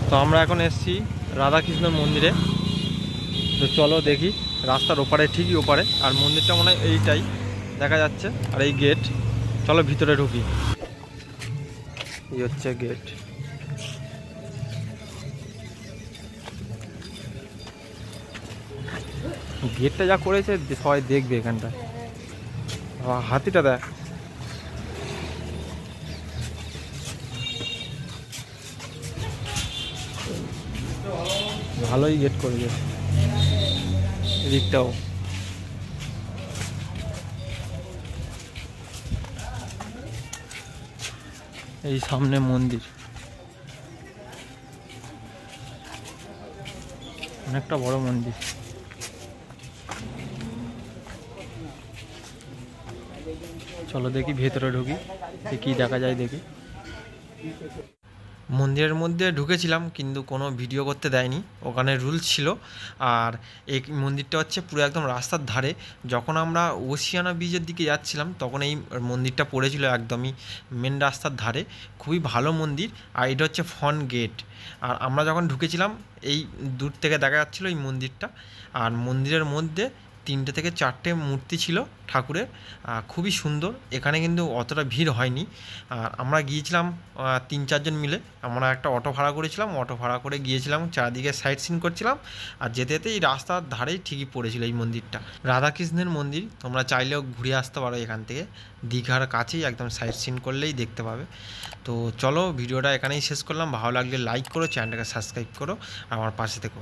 তো আমরা এখন এসেছি রাধাকৃষ্ণের মন্দিরে। তো চলো দেখি, রাস্তার ওপারে, ঠিকই ওপারে, আর মন্দিরটা মনে হয় এইটাই দেখা যাচ্ছে। আর এই গেট, চলো ভিতরে ঢুকি। এই হচ্ছে গেট। গেটটা যা করেছে সবাই দেখবে এখানটায়। হাতিটা দেখ, ভালোই গেট করেছে এদিকটাও। এই সামনে মন্দির, অনেকটা বড় মন্দির। চলো দেখি ভেতরে ঢুকি, কি দেখা যায় দেখি। মন্দিরের মধ্যে ঢুকেছিলাম কিন্তু কোনো ভিডিও করতে দেয়নি, ওখানে রুলস ছিল। আর এই মন্দিরটা হচ্ছে পুরো একদম রাস্তার ধারে। যখন আমরা ওশিয়ানা ব্রিজের দিকে যাচ্ছিলাম তখন এই মন্দিরটা পড়েছিল একদমই মেন রাস্তার ধারে। খুবই ভালো মন্দির। আর এটা হচ্ছে ফ্রন্ট গেট। আর আমরা যখন ঢুকেছিলাম এই দূর থেকে দেখা যাচ্ছিলো এই মন্দিরটা। আর মন্দিরের মধ্যে 3টে থেকে 4টে মূর্তি ছিল ঠাকুরের, খুবই সুন্দর। এখানে কিন্তু অতটা ভিড় হয়নি। আর আমরা গিয়েছিলাম 3-4 জন মিলে। আমরা একটা অটো ভাড়া করেছিলাম, অটো ভাড়া করে গিয়েছিলাম, চারদিকে সাইট সিন করছিলাম। আর যেতে যেতে এই রাস্তার ধারেই ঠিকই পড়েছিল এই মন্দিরটা, রাধাকৃষ্ণের মন্দির। তোমরা চাইলেও ঘুরে আসতে পারো এখান থেকে, দীঘার কাছেই, একদম সাইট সিন করলেই দেখতে পাবে। তো চলো ভিডিওটা এখানেই শেষ করলাম। ভালো লাগলে লাইক করো, চ্যানেলটাকে সাবস্ক্রাইব করো, আর আমার পাশে থেকো।